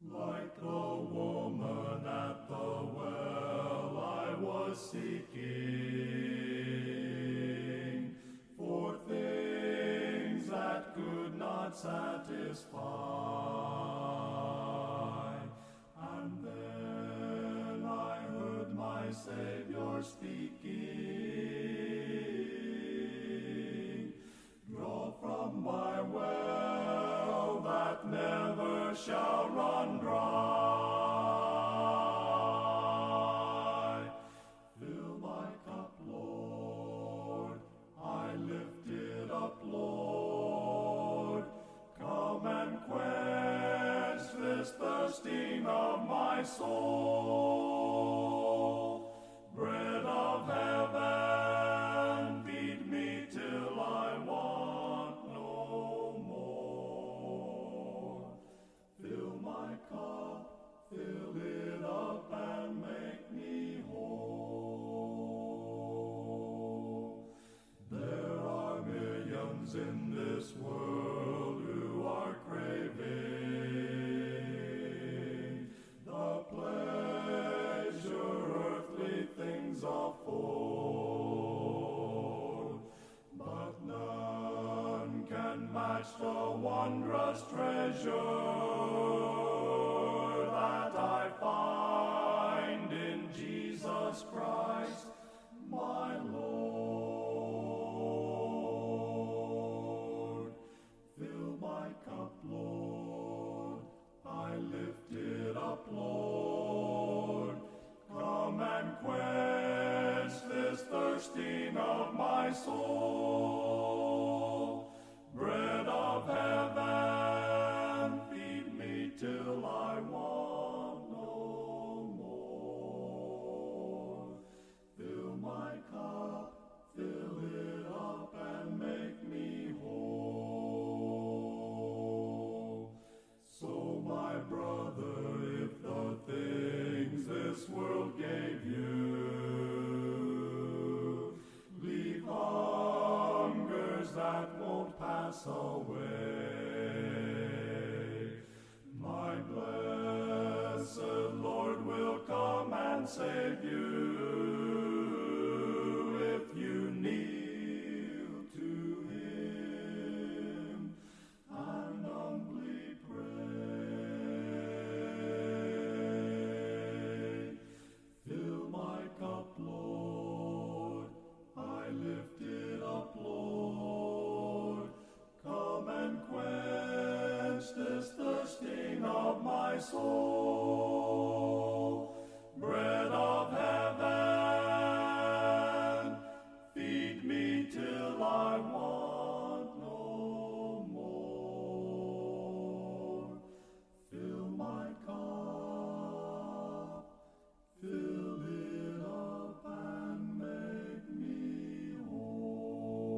Like the woman at the well, I was seeking for things that could not satisfy. And then I heard my Savior speaking, "Draw from my well that never shall run dry. Fill my cup, Lord, I lift it up, Lord. Come and quench this thirsting of my soul. Bread of heaven, feed me till I want no more. Fill my cup, fill it up, and make me whole. There are millions in this world who are craving the pleasure earthly things afford, but none can match the wondrous treasure that I find in Jesus Christ, my Lord. Fill my cup, Lord, I lift it up, Lord. Come and quench this thirsting of my soul. Bread of heaven, feed me till I want no more. Fill my cup, fill it up, and make me whole. So, my brother, if the things this world gave you leave hungers that won't pass away, my blessed Lord will come and save you if you kneel to Him and humbly pray. Fill my cup, Lord, I lift it up, Lord. Come and quench this thirsting of my soul. Bread of heaven, feed me till I want no more. Fill my cup, fill it up, and make me whole.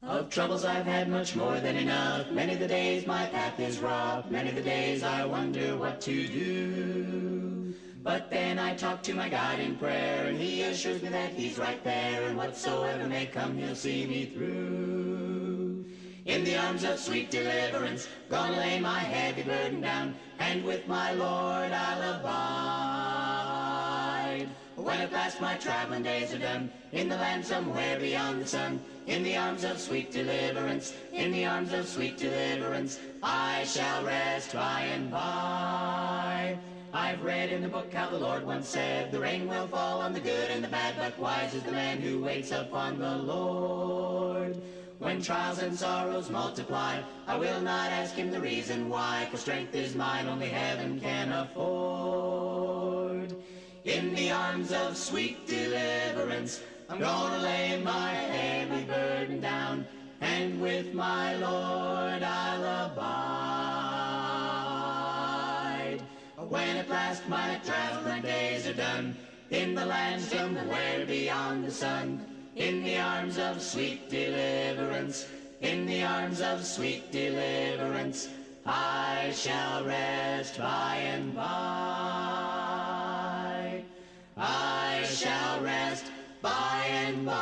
Of troubles I've had much more than enough. Many the days my path is rough. Many the days I wonder what to do. But then I talk to my God in prayer, and He assures me that He's right there, and whatsoever may come, He'll see me through. In the arms of sweet deliverance, gonna lay my heavy burden down, and with my Lord I'll abide. When at last my traveling days are done, in the land somewhere beyond the sun, in the arms of sweet deliverance, in the arms of sweet deliverance, I shall rest by and by. I've read in the book how the Lord once said, the rain will fall on the good and the bad, but wise is the man who waits upon the Lord. When trials and sorrows multiply, I will not ask Him the reason why, for strength is mine, only heaven can afford. In the arms of sweet deliverance, I'm gonna lay my heavy burden down, and with my Lord I'll abide. When at last my traveling days are done, in the land somewhere beyond the sun, in the arms of sweet deliverance, in the arms of sweet deliverance, I shall rest by and by. by and by.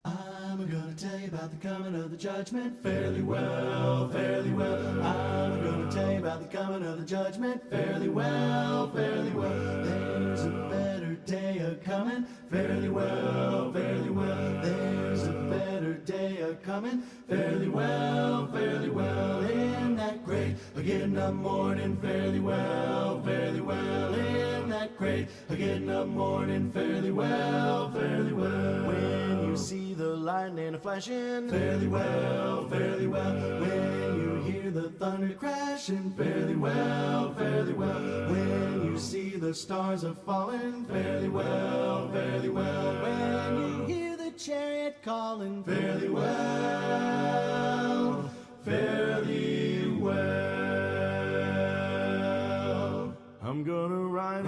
I'm gonna tell you about the coming of the judgment fairly well, fairly well. I'm gonna tell you about the coming of the judgment fairly well, fairly well. There's a better day a-coming fairly well, fairly well. There's a better day a-coming fairly well, fairly well. In that great getting up morning fairly well, fairly well. In that great getting up morning fairly well, fairly well. When you see the lightning a-flashing fairly well, fairly well. When you hear the thunder crashing fairly well, fairly well. When you see the stars a-falling fairly well, fairly well. When you hear the chariot calling fairly well, fairly well. I'm gonna ride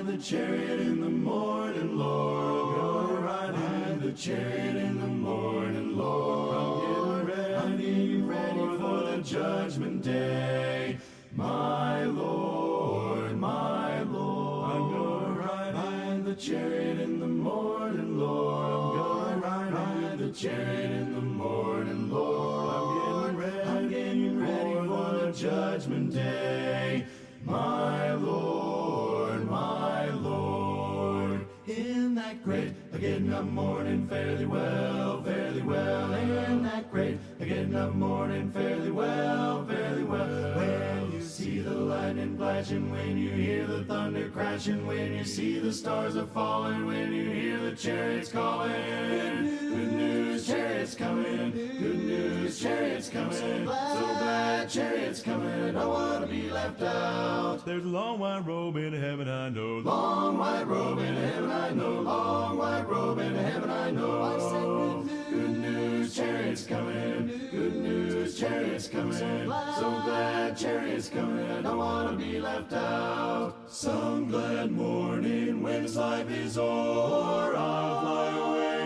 the chariot in the morning, Lord. I'm gonna ride the chariot in the morning, Lord. I'm getting ready for the judgment day, my Lord, my Lord. I'm gonna ride the chariot in the morning, Lord. I'm gonna ride the chariot in the morning, Lord. I'm getting ready for the judgment day, my Lord, my Lord. In that great getting up morning fairly well, fairly well. In that great getting up morning fairly well, fairly well. When you see the lightning flashing, when you hear the thunder crashing, when you see the stars a-falling, when you hear the chariots calling, good news, chariots coming, good news, chariots coming, so glad chariots coming, I don't want to be left out. There's a long white robe in heaven, I know, long white robe in heaven, I know, long white robe in heaven, I know. I said good news, chariots coming, good news, chariots coming, so glad chariots coming, I don't want to be left out. Some glad morning when this life is o'er, I'll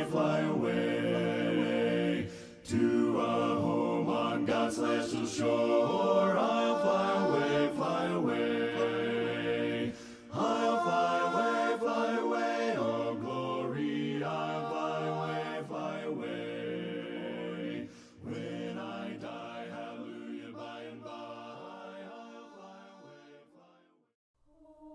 fly away to a home on God's celestial shore. I'll fly away, fly away. I'll fly away, oh glory. I'll fly away. When I die, hallelujah, by and by. I'll fly away, fly away.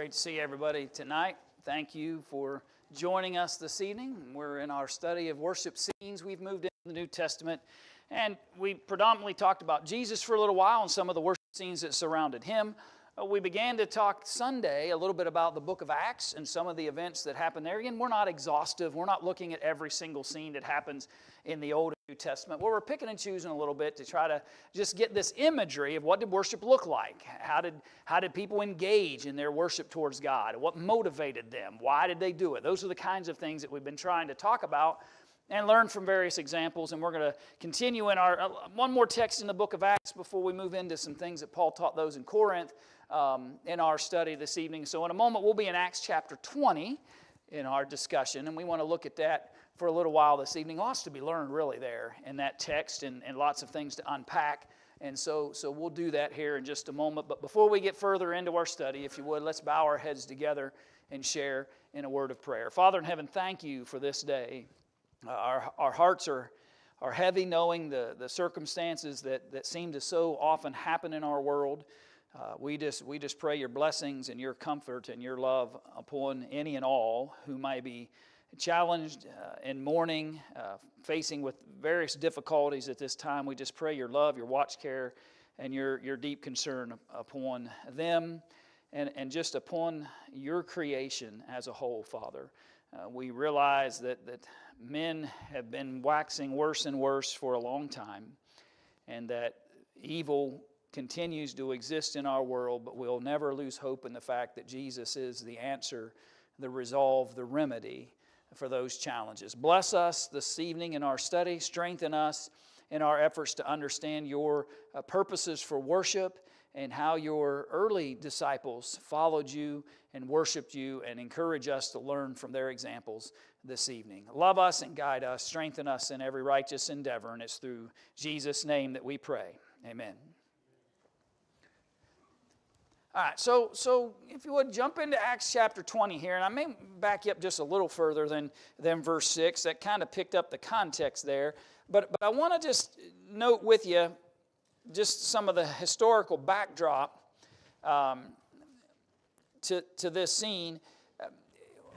Great to see everybody tonight. Thank you for joining us this evening. We're in our study of worship scenes. We've moved into the New Testament, and we predominantly talked about Jesus for a little while and some of the worship scenes that surrounded him. We began to talk Sunday a little bit about the book of Acts and some of the events that happened there. Again, we're not exhaustive. We're not looking at every single scene that happens in the Old and New Testament. Well, we're picking and choosing a little bit to try to just get this imagery of what did worship look like? How did people engage in their worship towards God? What motivated them? Why did they do it? Those are the kinds of things that we've been trying to talk about and learn from various examples. And we're going to continue in our one more text in the book of Acts before we move into some things that Paul taught those in Corinth in our study this evening. So in a moment, we'll be in Acts chapter 20 in our discussion, and we want to look at that for a little while this evening. Lots to be learned really there in that text, and lots of things to unpack. And so we'll do that here in just a moment. But before we get further into our study, if you would, let's bow our heads together and share in a word of prayer. Father in heaven, thank you for this day. Our hearts are heavy knowing the circumstances that seem to so often happen in our world. We just pray your blessings and your comfort and your love upon any and all who may be challenged in mourning, facing with various difficulties at this time. We just pray your love, your watch care, and your deep concern upon them and just upon your creation as a whole, Father. We realize that men have been waxing worse and worse for a long time, and that evil continues to exist in our world, but we'll never lose hope in the fact that Jesus is the answer, the resolve, the remedy for those challenges. Bless us this evening in our study. Strengthen us in our efforts to understand your purposes for worship and how your early disciples followed you and worshiped you, and encourage us to learn from their examples this evening. Love us and guide us. Strengthen us in every righteous endeavor, and it's through Jesus' name that we pray. Amen. All right, so if you would jump into Acts chapter 20 here, and I may back you up just a little further than verse 6. That kind of picked up the context there. But I want to just note with you just some of the historical backdrop to this scene.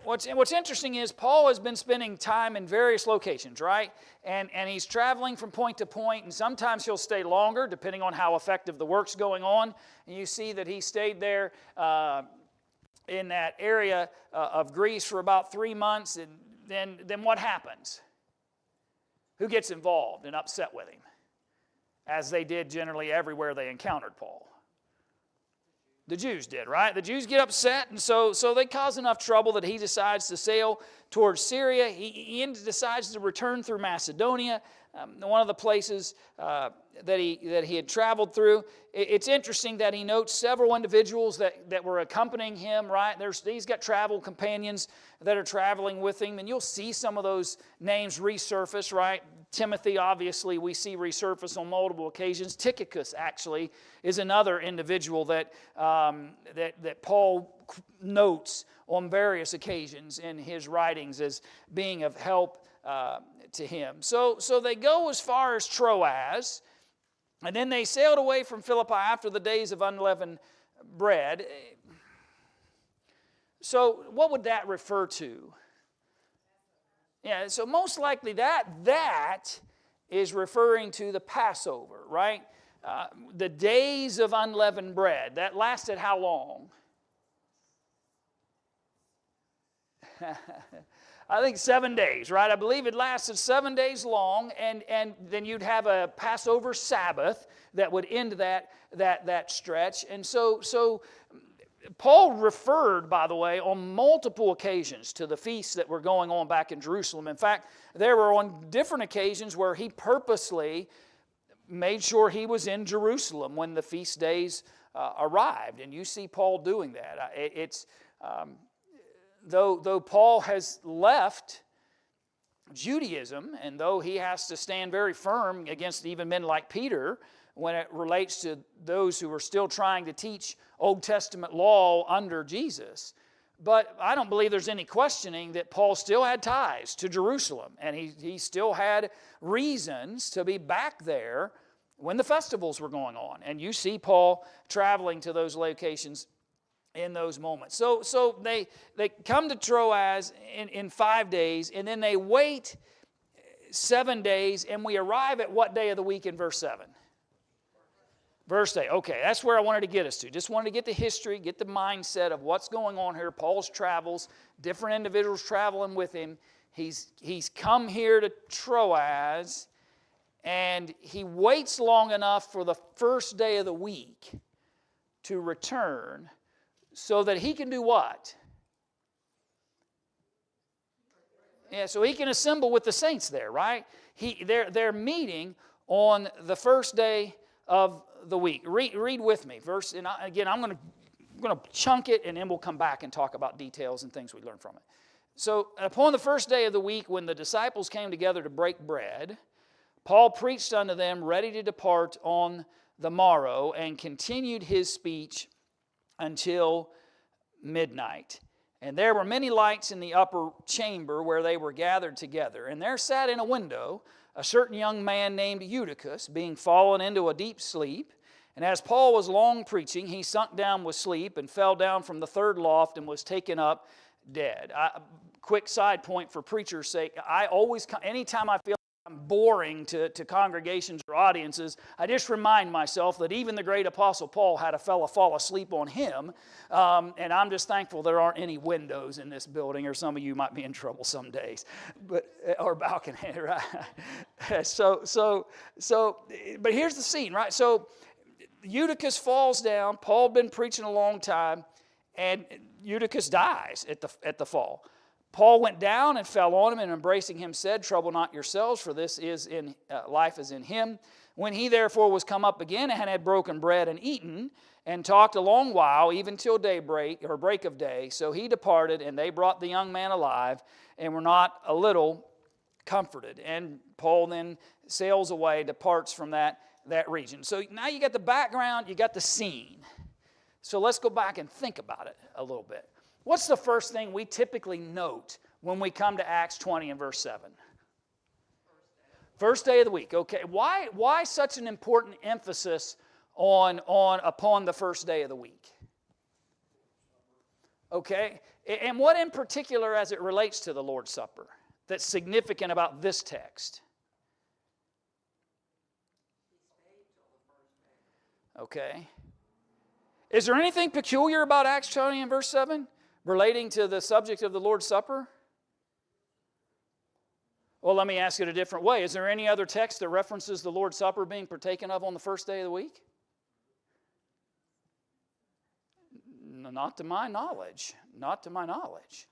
What's interesting is Paul has been spending time in various locations, right? And he's traveling from point to point, and sometimes he'll stay longer, depending on how effective the work's going on. And you see that he stayed there in that area of Greece for about 3 months, and then what happens? Who gets involved and upset with him? As they did generally everywhere they encountered Paul. The Jews did, right? The Jews get upset, and so they cause enough trouble that he decides to sail towards Syria. He decides to return through Macedonia, one of the places that he had traveled through. It's interesting that he notes several individuals that were accompanying him, right? He's got travel companions that are traveling with him, and you'll see some of those names resurface, right? Timothy, obviously, we see resurface on multiple occasions. Tychicus, actually, is another individual that Paul notes on various occasions in his writings as being of help to him. So they go as far as Troas, and then they sailed away from Philippi after the days of unleavened bread. So what would that refer to? Yeah, so most likely that is referring to the Passover, right? The days of unleavened bread. That lasted how long? I think 7 days, right? I believe it lasted 7 days long, and then you'd have a Passover Sabbath that would end that stretch. And so Paul referred, by the way, on multiple occasions to the feasts that were going on back in Jerusalem. In fact, there were on different occasions where he purposely made sure he was in Jerusalem when the feast days arrived. And you see Paul doing that. Though Paul has left Judaism, and though he has to stand very firm against even men like Peter when it relates to those who are still trying to teach Old Testament law under Jesus, but I don't believe there's any questioning that Paul still had ties to Jerusalem, and he still had reasons to be back there when the festivals were going on. And you see Paul traveling to those locations in those moments. So they come to Troas in 5 days, and then they wait 7 days, and we arrive at what day of the week in verse 7? Verse 8. Okay, that's where I wanted to get us to. Just wanted to get the history, get the mindset of what's going on here. Paul's travels, different individuals traveling with him. He's come here to Troas, and he waits long enough for the first day of the week to return so that he can do what? Yeah, so he can assemble with the saints there, right? They're meeting on the first day of the week. Read with me. Again, I'm going to chunk it, and then we'll come back and talk about details and things we learned from it. So, upon the first day of the week, when the disciples came together to break bread, Paul preached unto them, ready to depart on the morrow, and continued his speech until midnight. And there were many lights in the upper chamber where they were gathered together. And there sat in a window a certain young man named Eutychus, being fallen into a deep sleep. And as Paul was long preaching, he sunk down with sleep and fell down from the third loft and was taken up dead. Quick side point for preacher's sake, anytime I feel I'm boring to congregations or audiences, I just remind myself that even the great Apostle Paul had a fella fall asleep on him, and I'm just thankful there aren't any windows in this building, or some of you might be in trouble some days, or balcony, right? But here's the scene, right? So Eutychus falls down. Paul had been preaching a long time, and Eutychus dies at the fall. Paul went down and fell on him, and embracing him said, Trouble not yourselves, for this is in life is in him. When he therefore was come up again and had broken bread and eaten, and talked a long while, even till daybreak, or break of day, so he departed, and they brought the young man alive, and were not a little comforted. And Paul then sails away, departs from that region. So now you got the background, you got the scene. So let's go back and think about it a little bit. What's the first thing we typically note when we come to Acts 20 and verse 7? First day of the week. Okay, why such an important emphasis upon the first day of the week? Okay, and what in particular as it relates to the Lord's Supper that's significant about this text? Okay. Is there anything peculiar about Acts 20 and verse 7? Relating to the subject of the Lord's Supper? Well, let me ask it a different way. Is there any other text that references the Lord's Supper being partaken of on the first day of the week? No, not to my knowledge. Not to my knowledge.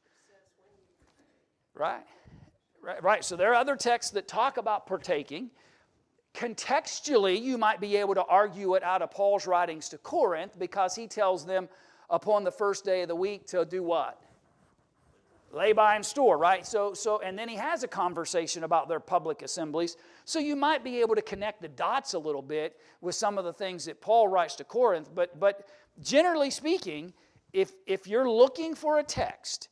Right. So there are other texts that talk about partaking. Contextually, you might be able to argue it out of Paul's writings to Corinth, because he tells them upon the first day of the week to do what? Lay by and store, right? And then he has a conversation about their public assemblies. So you might be able to connect the dots a little bit with some of the things that Paul writes to Corinth. But generally speaking, if you're looking for a text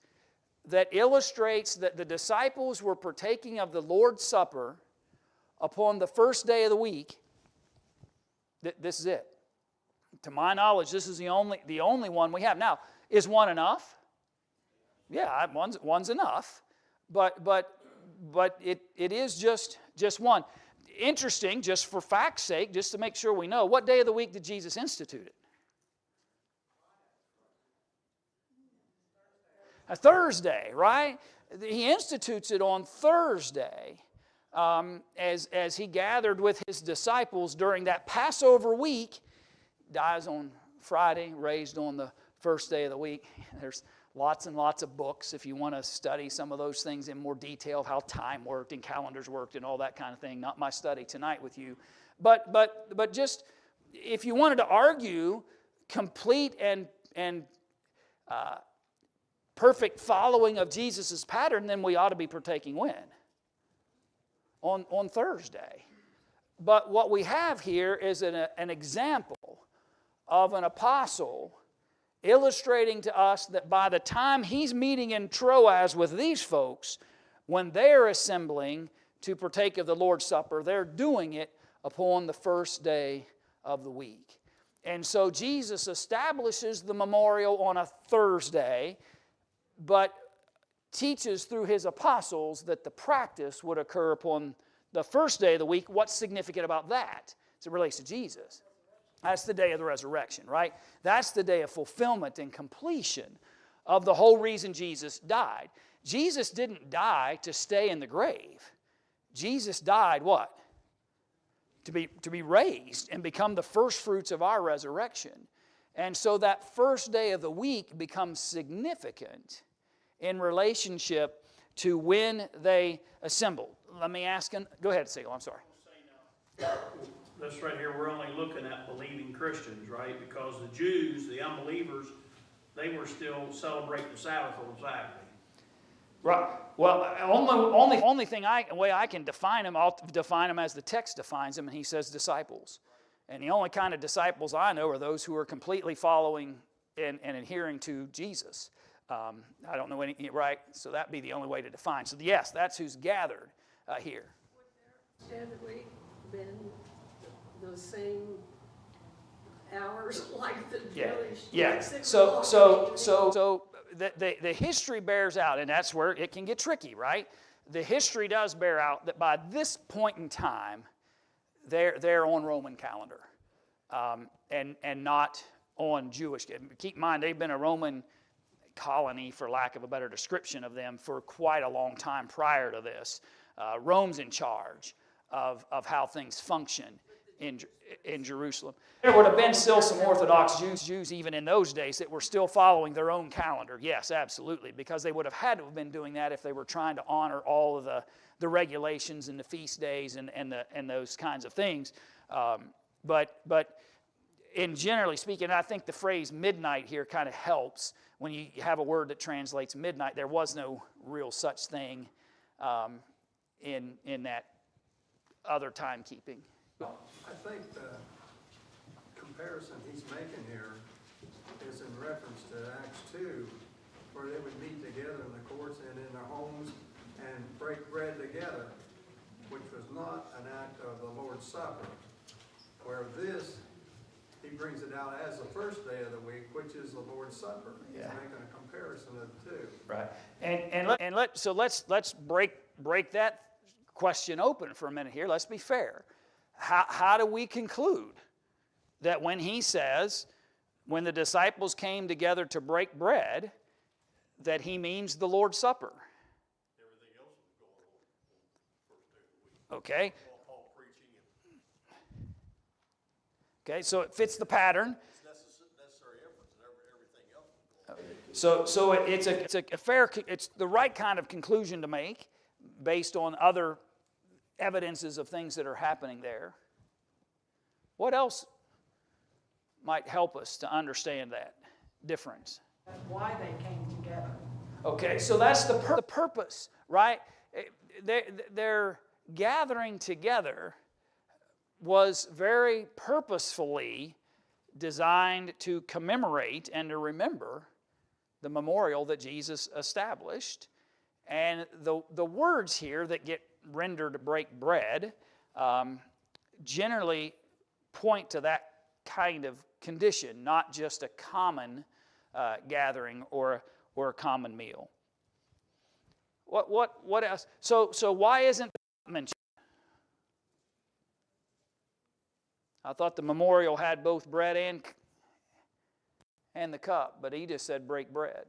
that illustrates that the disciples were partaking of the Lord's Supper upon the first day of the week, this is it. To my knowledge, this is the only one we have. Now, is one enough? Yeah, one's enough. But it is just one. Interesting, just for fact's sake, just to make sure we know, what day of the week did Jesus institute it? A Thursday, right? He institutes it on Thursday. As he gathered with his disciples during that Passover week. Dies on Friday, raised on the first day of the week. There's lots and lots of books if you want to study some of those things in more detail, how time worked and calendars worked and all that kind of thing. Not my study tonight with you. But just if you wanted to argue complete and perfect following of Jesus' pattern, then we ought to be partaking when? On Thursday. But what we have here is an example of an apostle illustrating to us that by the time he's meeting in Troas with these folks, when they're assembling to partake of the Lord's Supper, they're doing it upon the first day of the week. And so Jesus establishes the memorial on a Thursday, but teaches through his apostles that the practice would occur upon the first day of the week. What's significant about that as it relates to Jesus? That's the day of the resurrection, right? That's the day of fulfillment and completion of the whole reason Jesus died. Jesus didn't die to stay in the grave. Jesus died what? To be raised and become the first fruits of our resurrection. And so that first day of the week becomes significant in relationship to when they assembled. Let me ask, go ahead, Siegel, I'm sorry. This right here, we're only looking at believing Christians, right? Because the Jews, the unbelievers, they were still celebrating the Sabbath on Saturday. Right. Well, only way I can define them, I'll define them as the text defines them, and he says disciples. And the only kind of disciples I know are those who are completely following and adhering to Jesus. I don't know any, right? So that'd be the only way to define. So yes, that's who's gathered here. Would their standard week been those same hours like the Jewish? Yeah. Like 6 So o'clock? the history bears out, and that's where it can get tricky, right? The history does bear out that by this point in time, they're on Roman calendar, and not on Jewish. Keep in mind, they've been a Roman colony, for lack of a better description of them, for quite a long time prior to this. Rome's in charge of how things function in Jerusalem. There would have been still some Orthodox Jews even in those days that were still following their own calendar. Yes, absolutely, because they would have had to have been doing that if they were trying to honor all of the regulations and the feast days and those kinds of things. But in generally speaking, I think the phrase midnight here kind of helps. When you have a word that translates midnight, there was no real such thing in that other timekeeping. I think the comparison he's making here is in reference to Acts 2, where they would meet together in the courts and in their homes and break bread together, which was not an act of the Lord's Supper. Where this, he brings it out as the first day of the week, which is the Lord's Supper. He's making a comparison of the two. Right. So let's break that question open for a minute here. Let's be fair. How do we conclude that when he says, when the disciples came together to break bread, that he means the Lord's Supper? Everything else was going on the first day of the week. Okay. Paul preaching and Okay, so it fits the pattern. it's necessary efforts and everything else was going on. So it's a fair, it's the right kind of conclusion to make based on other evidences of things that are happening there. What else might help us to understand that difference? Why they came together. Okay, so that's the purpose, right? Their gathering together was very purposefully designed to commemorate and to remember the memorial that Jesus established. And the words here that get rendered break bread generally point to that kind of condition, not just a common gathering or a common meal. What else? So why isn't that mentioned? I thought the memorial had both bread and the cup, but he just said break bread.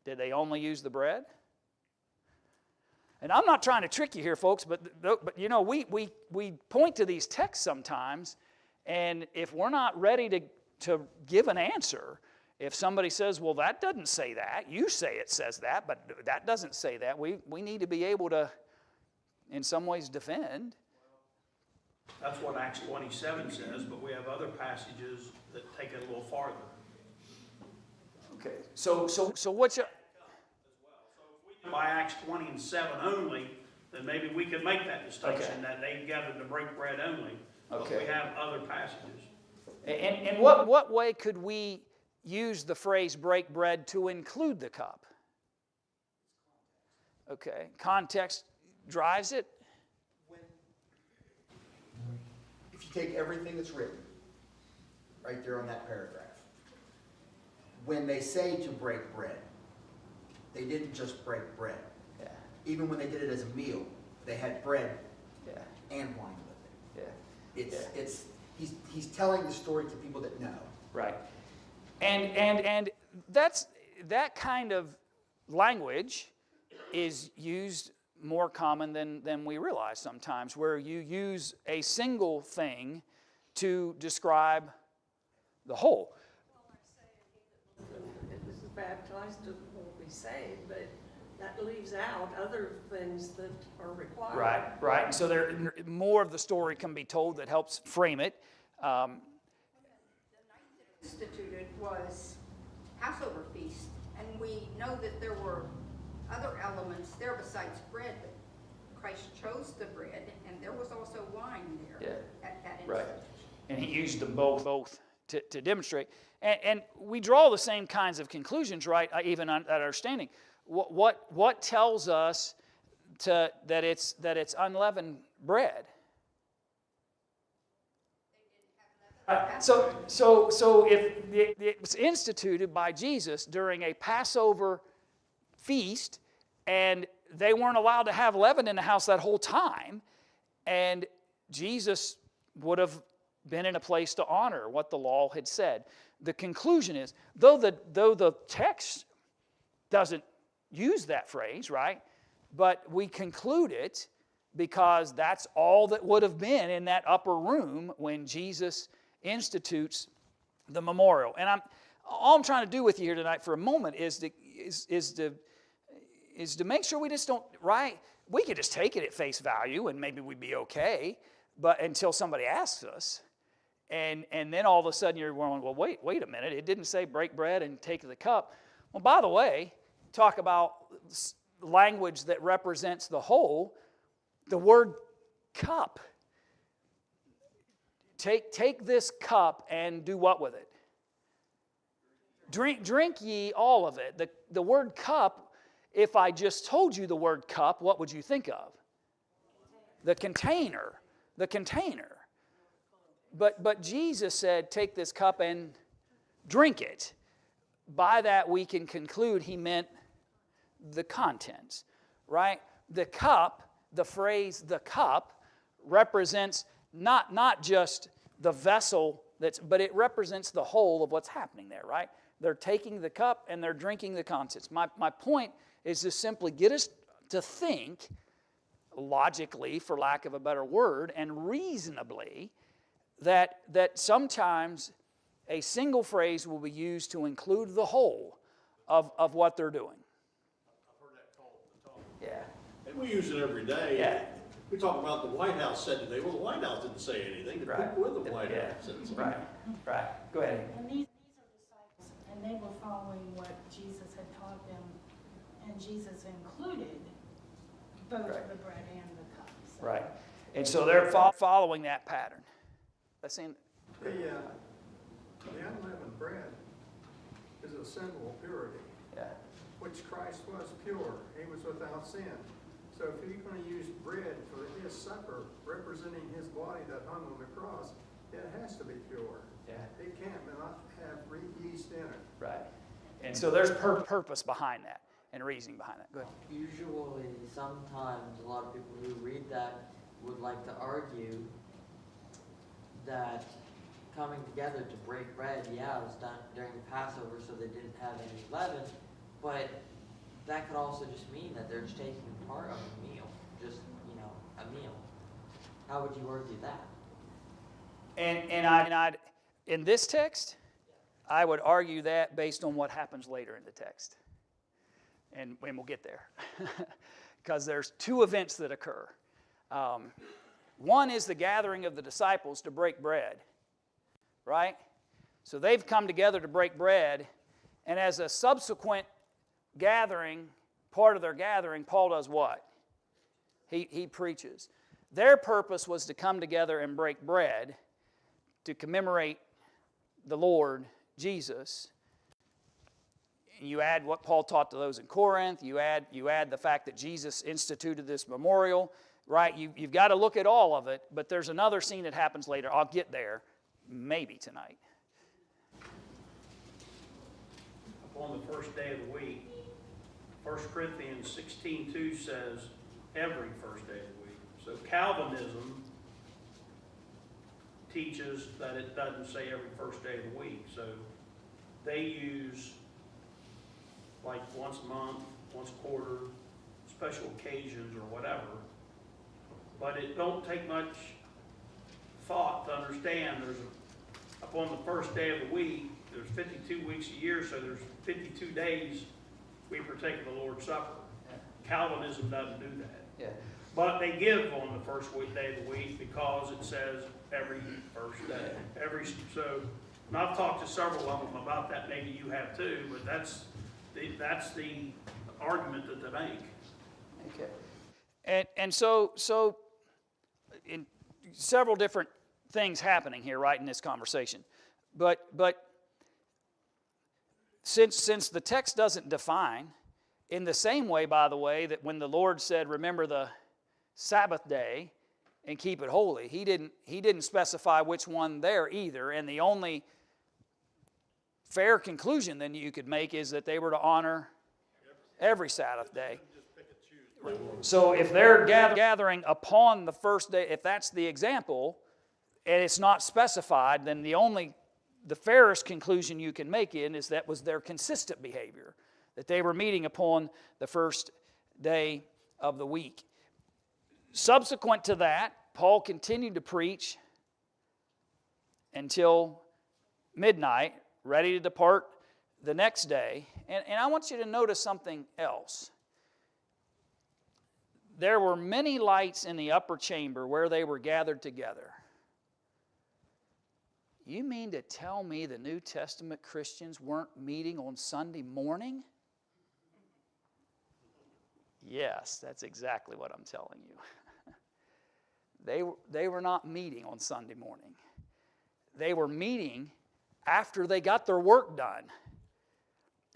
Did they only use the bread? And I'm not trying to trick you here, folks, but you know, we point to these texts sometimes, and if we're not ready to give an answer, if somebody says, well, that doesn't say that, you say it says that, but that doesn't say that, we need to be able to, in some ways, defend. That's what Acts 27 says, but we have other passages that take it a little farther. Okay, so what's your... By Acts 20 and 7 only, then maybe we could make that distinction, Okay. that they gathered to break bread only. But Okay. we have other passages. And what way could we use the phrase break bread to include the cup? Okay, context drives it. If you take everything that's written, right there on that paragraph. When they say to break bread, they didn't just break bread. Yeah. Even when they did it as a meal, they had bread Yeah. and wine with it. Yeah. He's telling the story to people that know. Right. And that's that kind of language is used more common than we realize sometimes, where you use a single thing to describe the whole. It was baptized will be saved, but that leaves out other things that are required. Right. And so there more of the story can be told that helps frame it. Instituted was Passover feast, and we know that there were other elements there besides bread, but Christ chose the bread, and there was also wine there at that Right. institution. And he used them both to demonstrate. And we draw the same kinds of conclusions, right? Even on that understanding. What tells us that it's unleavened bread? So if it was instituted by Jesus during a Passover feast, and they weren't allowed to have leaven in the house that whole time, and Jesus would have been in a place to honor what the law had said. The conclusion is, though the text doesn't use that phrase, right? But we conclude it because that's all that would have been in that upper room when Jesus institutes the memorial. And all I'm trying to do with you here tonight for a moment is to make sure we just don't, right? We could just take it at face value and maybe we'd be okay, but until somebody asks us. And then all of a sudden you're going, well, wait a minute. It didn't say break bread and take the cup. Well, by the way, talk about language that represents the whole. The word cup. Take this cup and do what with it? Drink ye all of it. The word cup, if I just told you the word cup, what would you think of? The container. The container. But Jesus said, take this cup and drink it. By that we can conclude he meant the contents, right? The cup, the phrase the cup, represents not just the vessel, but it represents the whole of what's happening there, right? They're taking the cup and they're drinking the contents. My point is to simply get us to think logically, for lack of a better word, and reasonably, that sometimes a single phrase will be used to include the whole of what they're doing. I've heard that called the talk. Yeah. And we use it every day. Yeah. We talk about the White House said today. Well, the White House didn't say anything. The Right. people in the White Yeah. House didn't say Right. Go ahead. And these are disciples, and they were following what Jesus had taught them, and Jesus included both Right. the bread and the cup. So Right. And so they're following that pattern. That's in. The unleavened bread is a symbol of purity, Yeah. which Christ was pure. He was without sin. So if you're going to use bread for his supper, representing his body that hung on the cross, it has to be pure. Yeah. It can't not have yeast in it. Right. And so there's purpose behind that and reasoning behind that. Go ahead. Usually, sometimes, a lot of people who read that would like to argue that coming together to break bread, it was done during Passover, so they didn't have any leaven, but that could also just mean that they're just taking part of a meal, just, a meal. How would you argue that? And I'd in this text, I would argue that based on what happens later in the text. And we'll get there. Because there's two events that occur. One is the gathering of the disciples to break bread, right? So they've come together to break bread, and as a subsequent gathering, part of their gathering, Paul does what? He preaches. Their purpose was to come together and break bread to commemorate the Lord Jesus. And you add what Paul taught to those in Corinth. You add the fact that Jesus instituted this memorial, right? You've got to look at all of it, but there's another scene that happens later. I'll get there, maybe tonight. on the first day of the week. 1 Corinthians 16:2 says every first day of the week. So Calvinism teaches that it doesn't say every first day of the week. So they use like once a month, once a quarter, special occasions or whatever. But it don't take much thought to understand upon the first day of the week, there's 52 weeks a year, so there's 52 days we partake of the Lord's Supper. Calvinism doesn't do that. Yeah. But they give on the first day of the week because it says every first day. And I've talked to several of them about that, maybe you have too, but that's the argument that they make. Okay. And so in several different things happening here, right, in this conversation. But since the text doesn't define, in the same way, by the way, that when the Lord said, remember the Sabbath day and keep it holy, he didn't specify which one there either. And the only fair conclusion then you could make is that they were to honor every Sabbath day. So if they're gathering upon the first day, if that's the example, and it's not specified, then the fairest conclusion you can make is that was their consistent behavior, that they were meeting upon the first day of the week. Subsequent to that, Paul continued to preach until midnight, ready to depart the next day. And I want you to notice something else. There were many lights in the upper chamber where they were gathered together. You mean to tell me the New Testament Christians weren't meeting on Sunday morning? Yes, that's exactly what I'm telling you. They were not meeting on Sunday morning. They were meeting after they got their work done.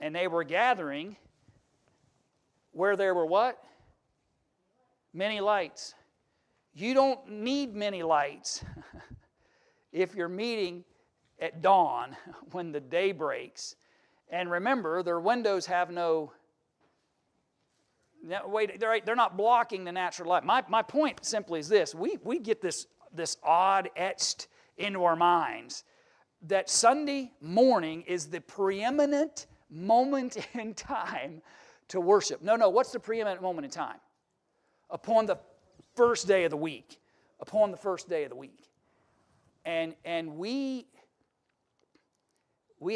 And they were gathering where there were what? Many lights. You don't need many lights if you're meeting at dawn when the day breaks. And remember, their windows have they're not blocking the natural light. My point simply is this. We get this odd etched into our minds that Sunday morning is the preeminent moment in time to worship. No, what's the preeminent moment in time? Upon the first day of the week. Upon the first day of the week. And we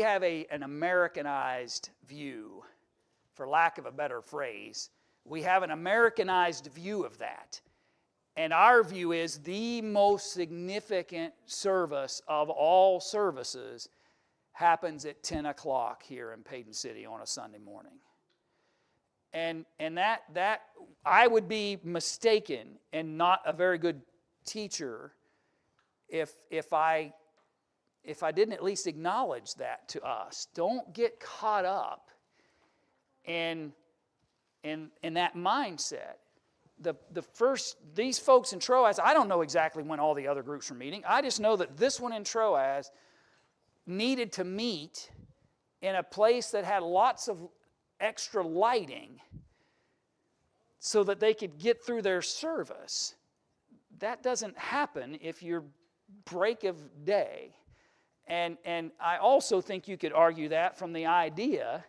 have an Americanized view, for lack of a better phrase. We have an Americanized view of that. And our view is the most significant service of all services happens at 10 o'clock here in Payton City on a Sunday morning. And that I would be mistaken and not a very good teacher if I didn't at least acknowledge that to us. Don't get caught up in that mindset. These folks in Troas, I don't know exactly when all the other groups were meeting. I just know that this one in Troas needed to meet in a place that had lots of extra lighting so that they could get through their service. That doesn't happen if you're break of day. And I also think you could argue that from the idea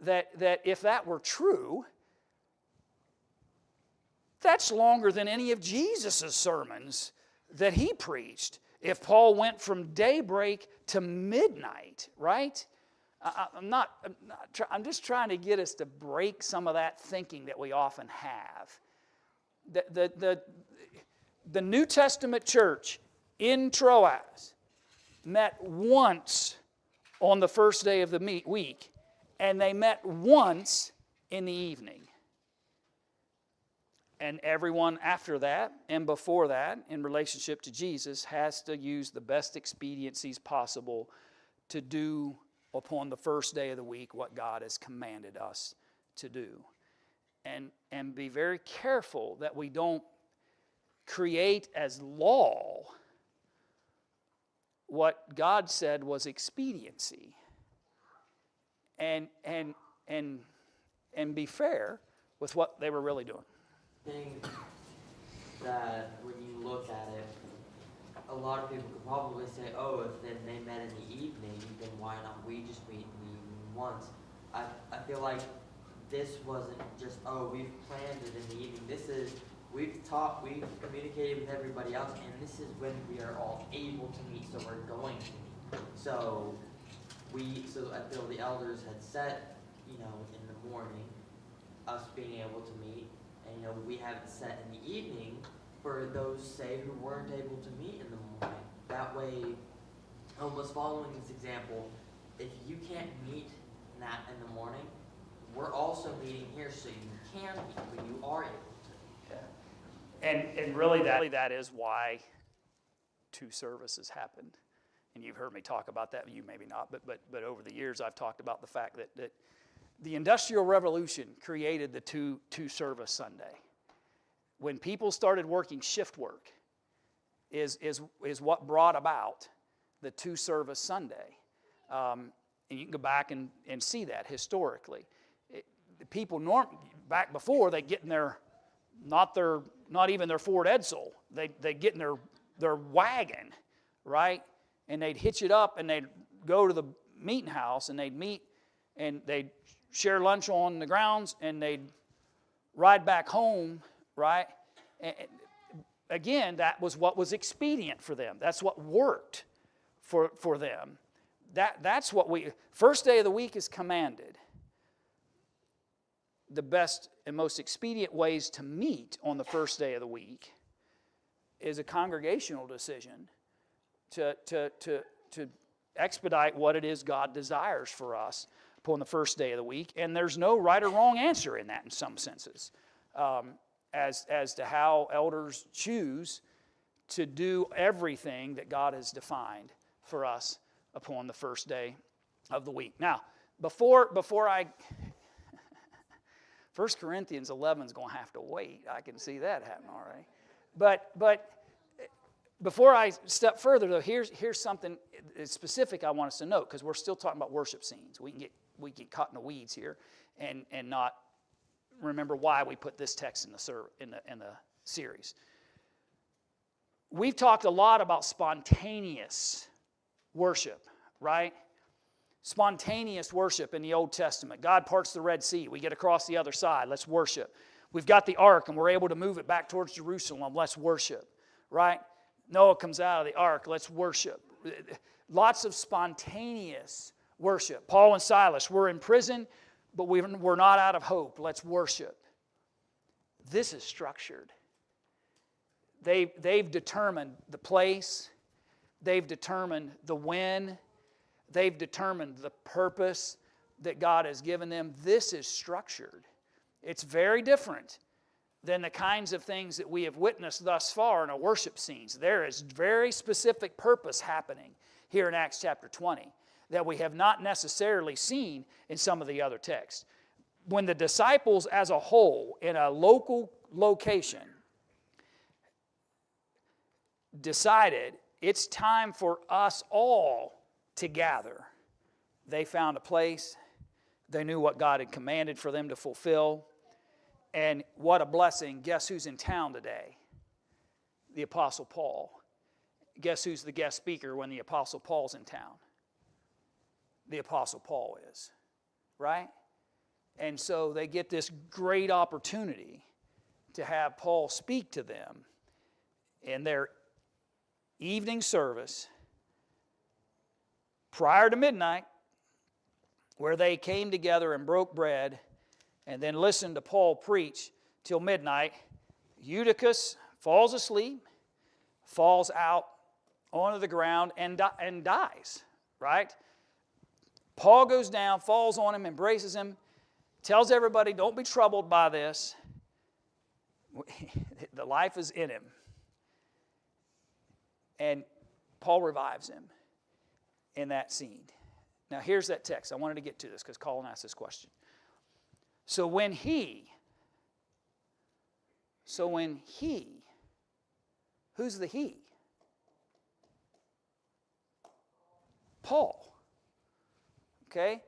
that if that were true, that's longer than any of Jesus' sermons that he preached. If Paul went from daybreak to midnight, right? I'm just trying to get us to break some of that thinking that we often have. The New Testament church in Troas met once on the first day of the week, and they met once in the evening. And everyone after that and before that, in relationship to Jesus, has to use the best expediencies possible to do upon the first day of the week what God has commanded us to do. And be very careful that we don't create as law what God said was expediency. and be fair with what they were really doing. I think that when you look at it, a lot of people could probably say, oh, if then they met in the evening, then why not we just meet in the evening once? I feel like this wasn't just, oh, we've planned it in the evening. This is, we've communicated with everybody else, and this is when we are all able to meet, so we're going to meet. So I feel the elders had set, in the morning, us being able to meet, and we have it set in the evening for those, say, who weren't able to meet in the morning. That way, almost following this example, if you can't meet that in the morning, we're also meeting here so you can meet when you are able to. Yeah. And really that is why 2 services happened. And you've heard me talk about that, you maybe not, but over the years I've talked about the fact that the Industrial Revolution created the two service Sunday. When people started working shift work is what brought about the 2 service Sunday. And you can go back and see that historically. The people back before, they get in not even their Ford Edsel, they get in their wagon, right? And they'd hitch it up and they'd go to the meeting house and they'd meet and they'd share lunch on the grounds and they'd ride back home, right? And again, that was what was expedient for them. That's what worked for them. That's what first day of the week is commanded. The best and most expedient ways to meet on the first day of the week is a congregational decision to expedite what it is God desires for us upon the first day of the week. And there's no right or wrong answer in that in some senses as to how elders choose to do everything that God has defined for us upon the first day of the week. Now, before I 1 Corinthians 11 is going to have to wait. I can see that happening, all right. But before I step further, though, here's something specific I want us to note, because we're still talking about worship scenes. We get caught in the weeds here and not remember why we put this text in the series. We've talked a lot about spontaneous worship, right? Spontaneous worship in the Old Testament. God parts the Red Sea. We get across the other side. Let's worship. We've got the ark and we're able to move it back towards Jerusalem. Let's worship, right? Noah comes out of the ark. Let's worship. Lots of spontaneous worship. Paul and Silas were in prison, but we're not out of hope. Let's worship. This is structured. They've determined the place. They've determined the when. They've determined the purpose that God has given them. This is structured. It's very different than the kinds of things that we have witnessed thus far in our worship scenes. There is very specific purpose happening here in Acts chapter 20 that we have not necessarily seen in some of the other texts. When the disciples as a whole in a local location decided it's time for us all to gather, they found a place. They knew what God had commanded for them to fulfill. And what a blessing. Guess who's in town today? The Apostle Paul. Guess who's the guest speaker when the Apostle Paul's in town? The Apostle Paul is, right? And so they get this great opportunity to have Paul speak to them in their evening service prior to midnight, where they came together and broke bread and then listened to Paul preach till midnight. Eutychus falls asleep, falls out onto the ground and dies, right? Paul goes down, falls on him, embraces him, tells everybody, don't be troubled by this. The life is in him. And Paul revives him in that scene. Now here's that text. I wanted to get to this because Colin asked this question. So when he, who's the he? Paul. Okay?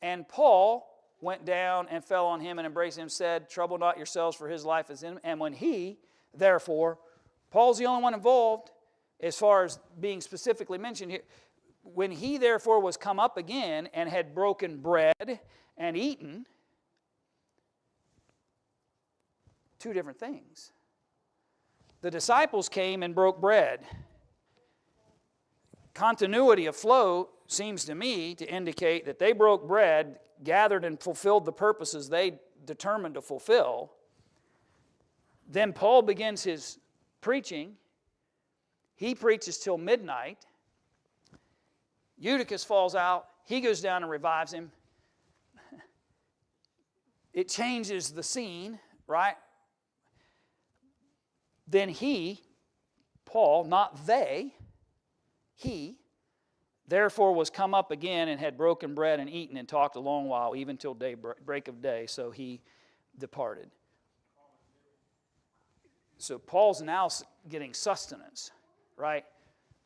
And Paul went down and fell on him and embraced him, said, trouble not yourselves, for his life is in him. And when he, therefore, Paul's the only one involved as far as being specifically mentioned here. When he therefore was come up again and had broken bread and eaten, two different things. The disciples came and broke bread. Continuity of flow seems to me to indicate that they broke bread, gathered and fulfilled the purposes they determined to fulfill. Then Paul begins his preaching. He preaches till midnight. Eutychus falls out. He goes down and revives him. It changes the scene, right? Then he, Paul, not they, he, therefore was come up again and had broken bread and eaten and talked a long while, even till break of day, so he departed. So Paul's now getting sustenance, right?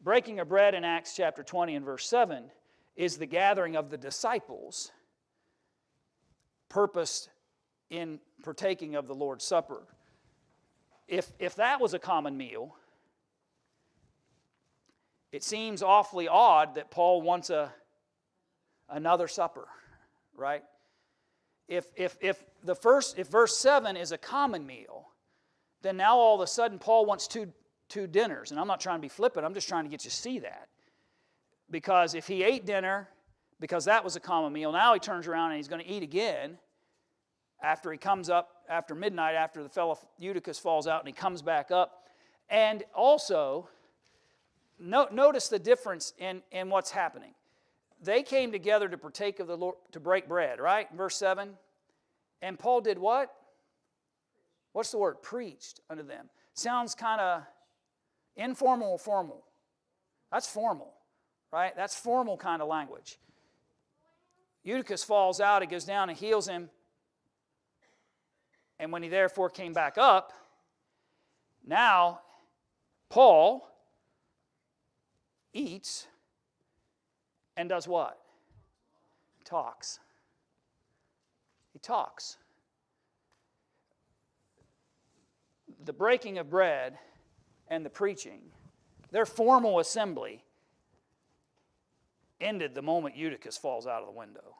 Breaking of bread in Acts chapter 20 and verse 7 is the gathering of the disciples purposed in partaking of the Lord's Supper. If that was a common meal, it seems awfully odd that Paul wants another supper, right? If verse 7 is a common meal, then now all of a sudden Paul wants two dinners. And I'm not trying to be flippant, I'm just trying to get you to see that. Because if he ate dinner, because that was a common meal, now he turns around and he's going to eat again after he comes up, after midnight, after the fellow Eutychus falls out and he comes back up. And also, notice the difference in what's happening. They came together to partake of the Lord, to break bread, right? Verse 7. And Paul did what? What's the word? Preached unto them. Sounds kind of informal or formal. That's formal, right? That's formal kind of language. Eutychus falls out, he goes down and heals him. And when he therefore came back up, now Paul eats and does what? Talks. He talks. The breaking of bread and the preaching, their formal assembly ended the moment Eutychus falls out of the window.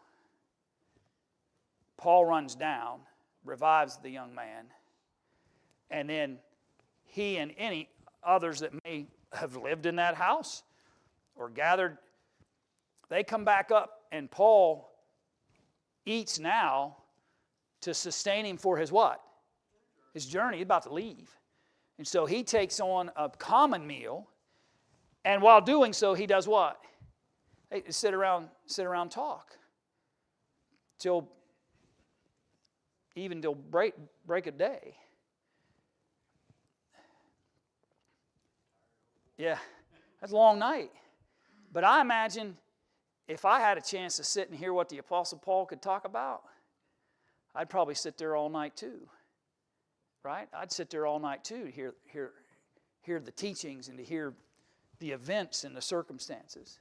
Paul runs down, revives the young man, and then he and any others that may have lived in that house or gathered, they come back up, and Paul eats now to sustain him for his what? His journey. He's about to leave. And so he takes on a common meal, and while doing so, he does what? They sit around, talk till break of day. Yeah, that's a long night. But I imagine if I had a chance to sit and hear what the Apostle Paul could talk about, I'd probably sit there all night too. Right? I'd sit there all night too to hear the teachings and to hear the events and the circumstances.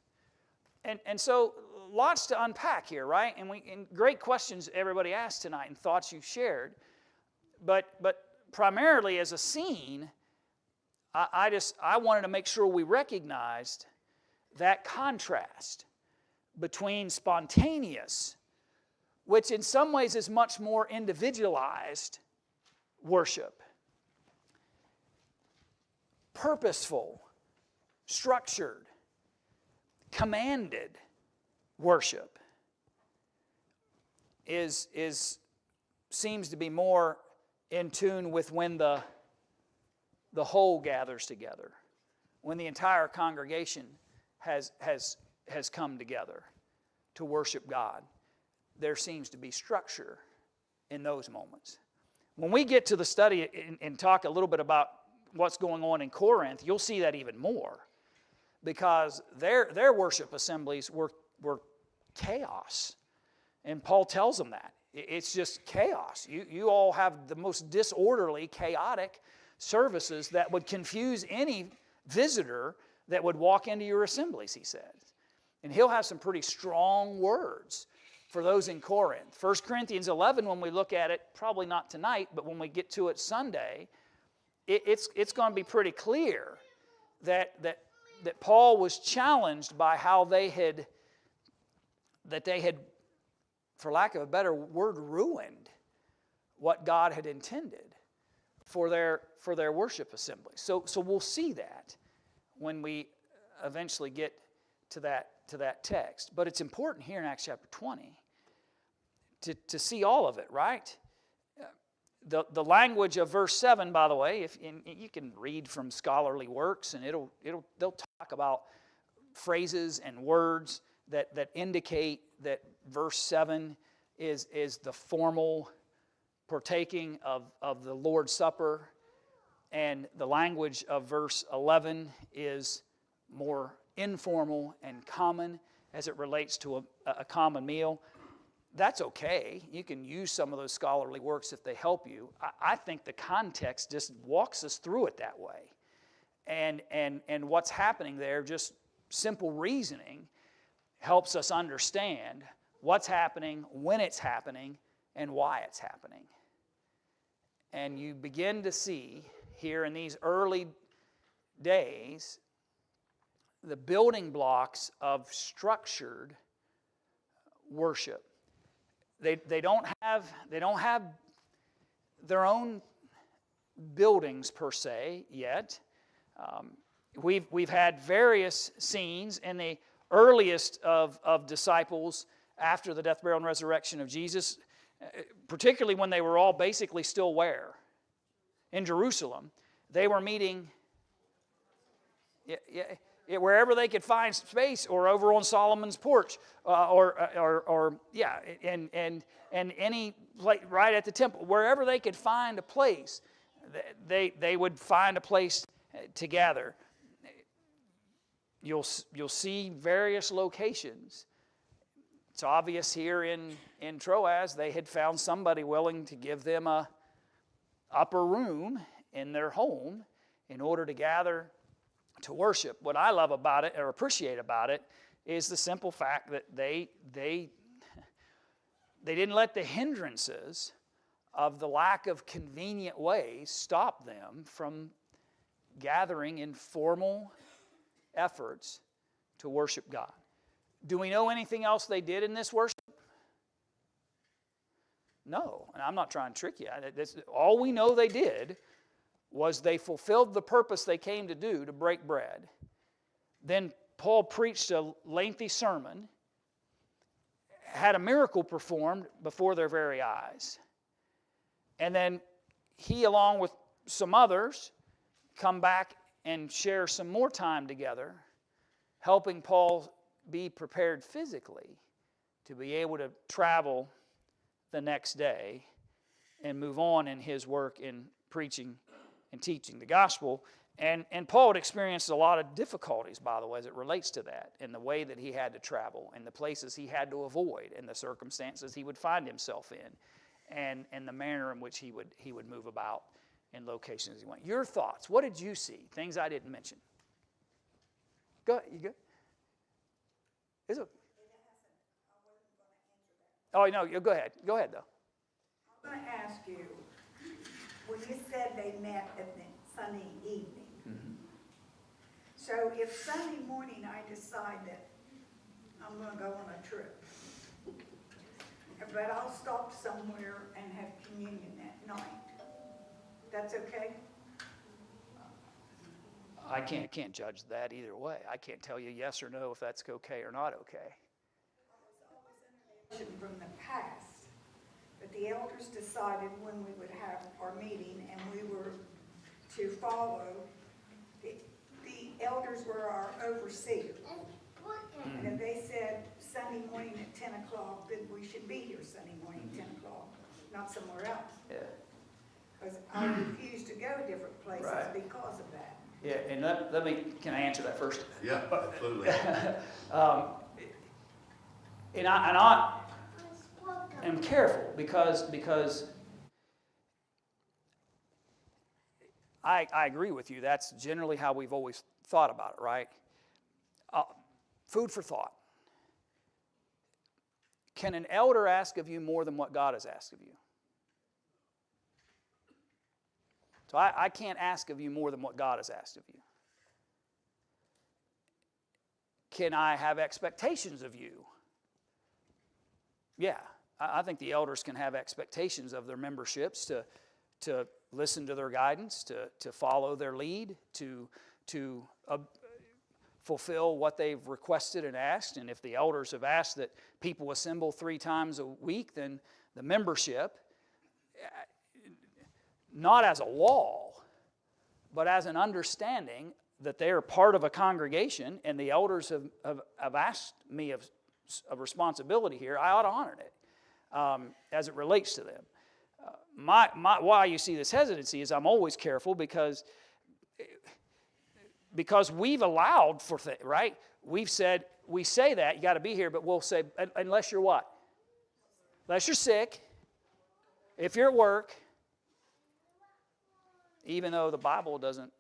And so lots to unpack here, right? And great questions everybody asked tonight and thoughts you've shared. But primarily as a scene, I wanted to make sure we recognized that contrast between spontaneous, which in some ways is much more individualized worship, purposeful, structured, commanded worship seems to be more in tune with when the whole gathers together, when the entire congregation has come together to worship God. There seems to be structure in those moments. When we get to the study and talk a little bit about what's going on in Corinth, you'll see that even more, because their worship assemblies were chaos. And Paul tells them that. It's just chaos. You all have the most disorderly, chaotic services that would confuse any visitor that would walk into your assemblies, he says. And he'll have some pretty strong words for those in Corinth. 1 Corinthians 11, when we look at it, probably not tonight, but when we get to it Sunday, it's going to be pretty clear that Paul was challenged by how they had, for lack of a better word, ruined what God had intended for their worship assembly. So we'll see that when we eventually get to that text. But it's important here in Acts chapter 20 to see all of it, right? The language of verse 7, by the way, you can read from scholarly works, and they'll talk about phrases and words that indicate that verse 7 is the formal partaking of the Lord's Supper, and the language of verse 11 is more informal and common as it relates to a common meal. That's okay. You can use some of those scholarly works if they help you. I think the context just walks us through it that way. And what's happening there, just simple reasoning, helps us understand what's happening, when it's happening, and why it's happening. And you begin to see here in these early days the building blocks of structured worship. They don't have their own buildings per se yet. We've had various scenes in the earliest of disciples after the death, burial, and resurrection of Jesus, particularly when they were all basically still where? In Jerusalem. They were meeting wherever they could find space, or over on Solomon's porch, and any place right at the temple, wherever they could find a place, they would find a place to gather. You'll see various locations. It's obvious here in Troas they had found somebody willing to give them a upper room in their home in order to gather to worship. What I love about it, or appreciate about it, is the simple fact that they didn't let the hindrances of the lack of convenient ways stop them from gathering in formal efforts to worship God. Do we know anything else they did in this worship? No, and I'm not trying to trick you. All we know they did was they fulfilled the purpose they came to do, to break bread. Then Paul preached a lengthy sermon, had a miracle performed before their very eyes. And then he, along with some others, come back and share some more time together, helping Paul be prepared physically to be able to travel the next day and move on in his work in preaching and teaching the gospel. And Paul had experienced a lot of difficulties, by the way, as it relates to that, in the way that he had to travel, and the places he had to avoid, and the circumstances he would find himself in, and the manner in which he would move about in locations he went. Your thoughts? What did you see? Things I didn't mention. Go ahead. You good? Is it? Oh, no, go ahead. Go ahead, though. I'm going to ask you, when you said they met at the Sunday evening, so if Sunday morning I decide that I'm going to go on a trip, but I'll stop somewhere and have communion that night, that's okay? I can't judge that either way. I can't tell you yes or no if that's okay or not okay. From the past, but the elders decided when we would have our meeting and we were to follow, the elders were our overseers. And if they said Sunday morning at 10 o'clock, then we should be here Sunday morning at 10 o'clock, not somewhere else. Yeah. Because I refuse to go different places because of that. Yeah, and let me, can I answer that first? Yeah, absolutely. And I am careful because I agree with you. That's generally how we've always thought about it, right? Food for thought. can an elder ask of you more than what God has asked of you? So I can't ask of you more than what God has asked of you. Can I have expectations of you? Yeah, I think the elders can have expectations of their memberships to listen to their guidance, to follow their lead, to fulfill what they've requested and asked. And if the elders have asked that people assemble 3 times a week, then the membership, not as a law, but as an understanding that they are part of a congregation, and the elders have asked me of responsibility here, I ought to honor it as it relates to them. Why you see this hesitancy is I'm always careful because we've allowed for things, right? We say that, you got to be here, but we'll say, unless you're what? Unless you're sick, if you're at work, even though the Bible doesn't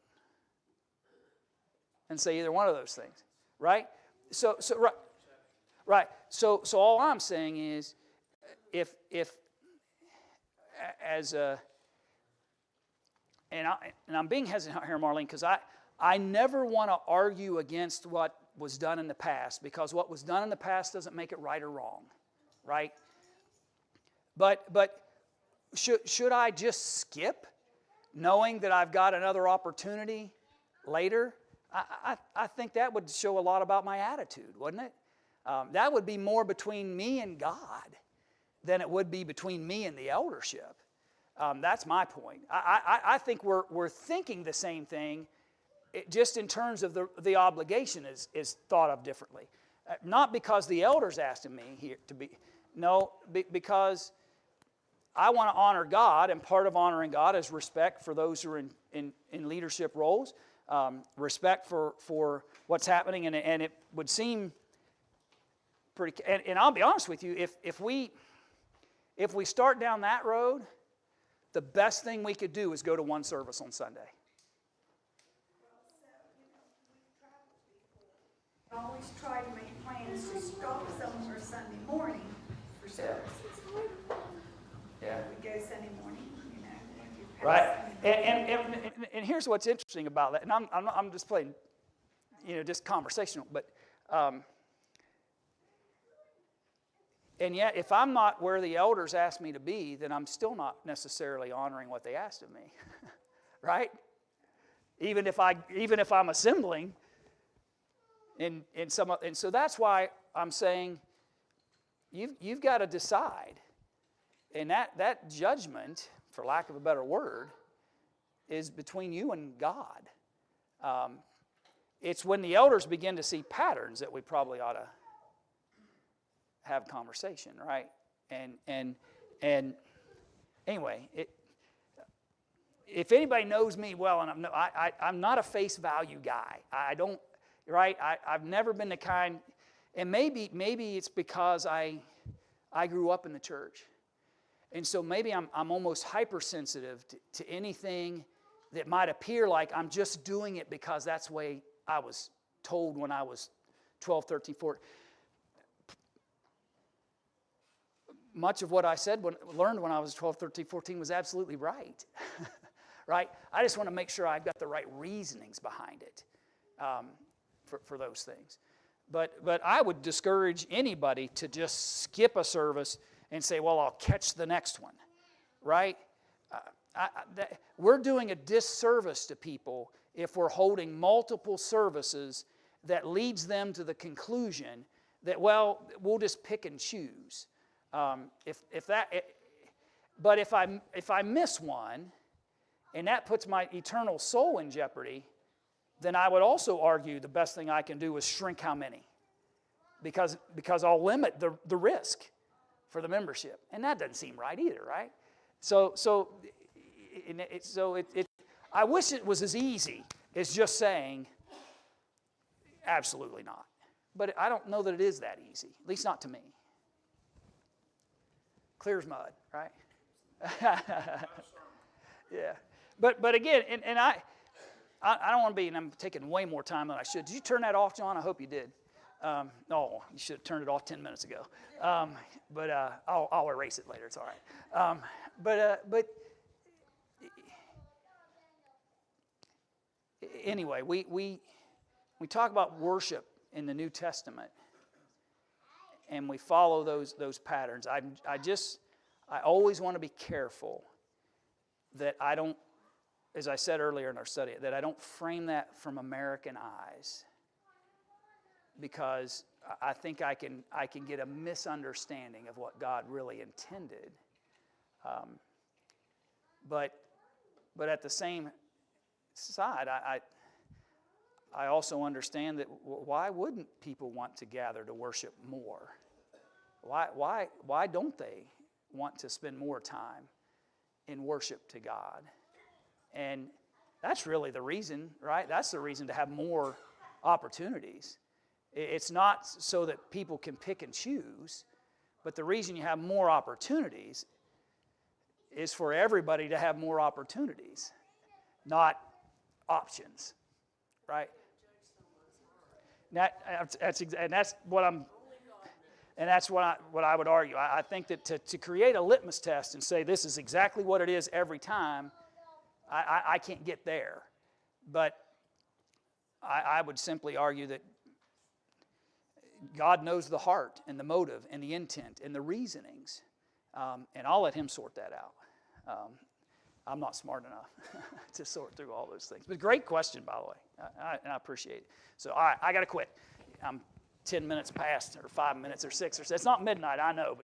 and say either one of those things, right? So all I'm saying is, if as a, and I'm being hesitant here, Marlene, because I never want to argue against what was done in the past, because what was done in the past doesn't make it right or wrong, right? But should I just skip, knowing that I've got another opportunity later? I think that would show a lot about my attitude, wouldn't it? That would be more between me and God than it would be between me and the eldership. That's my point. I think we're thinking the same thing, just in terms of the obligation is thought of differently. Not because the elders asked me here to be, no, because I want to honor God, and part of honoring God is respect for those who are in leadership roles, respect for what's happening, and it would seem pretty. And I'll be honest with you, if we start down that road, the best thing we could do is go to one service on Sunday. I always try to make plans to stop somewhere Sunday morning for services. Yeah. We go Sunday morning, you know. Right. And here's what's interesting about that. And I'm just playing, just conversational. But and yet, if I'm not where the elders asked me to be, then I'm still not necessarily honoring what they asked of me, right? Even if I'm assembling. And so that's why I'm saying you've got to decide. And that judgment, for lack of a better word, is between you and God. It's when the elders begin to see patterns that we probably ought to have conversation, right? And anyway, if anybody knows me well, and I'm not a face value guy. I don't, right? I've never been the kind, and maybe it's because I grew up in the church. And so maybe I'm almost hypersensitive to anything that might appear like I'm just doing it because that's the way I was told when I was 12, 13, 14. Much of what I learned when I was 12, 13, 14 was absolutely right. Right? I just want to make sure I've got the right reasonings behind it for those things. But I would discourage anybody to just skip a service and say, well, I'll catch the next one, right? We're doing a disservice to people if we're holding multiple services that leads them to the conclusion that, well, we'll just pick and choose. But if I miss one, and that puts my eternal soul in jeopardy, then I would also argue the best thing I can do is shrink how many, because I'll limit the risk for the membership, and that doesn't seem right either, right? So I wish it was as easy as just saying, absolutely not. But I don't know that it is that easy, at least not to me. Clear as mud, right? Yeah. But again, and I don't want to be, and I'm taking way more time than I should. Did you turn that off, John? I hope you did. No, you should have turned it off 10 minutes ago. But I'll erase it later. It's all right. But anyway, we talk about worship in the New Testament, and we follow those patterns. I always want to be careful that I don't, as I said earlier in our study, that I don't frame that from American eyes, because I think I can get a misunderstanding of what God really intended. But at the same side, I also understand that why wouldn't people want to gather to worship more? Why don't they want to spend more time in worship to God? And that's really the reason, right? That's the reason to have more opportunities. It's not so that people can pick and choose, but the reason you have more opportunities is for everybody to have more opportunities, not options, right? That's what I would argue. I think that to create a litmus test and say this is exactly what it is every time, I can't get there. But I would simply argue that God knows the heart and the motive and the intent and the reasonings, and I'll let Him sort that out. I'm not smart enough to sort through all those things. But great question, by the way, and I appreciate it. So, all right, I got to quit. I'm 10 minutes past, or 5 minutes, or 6, or 7. It's not midnight, I know,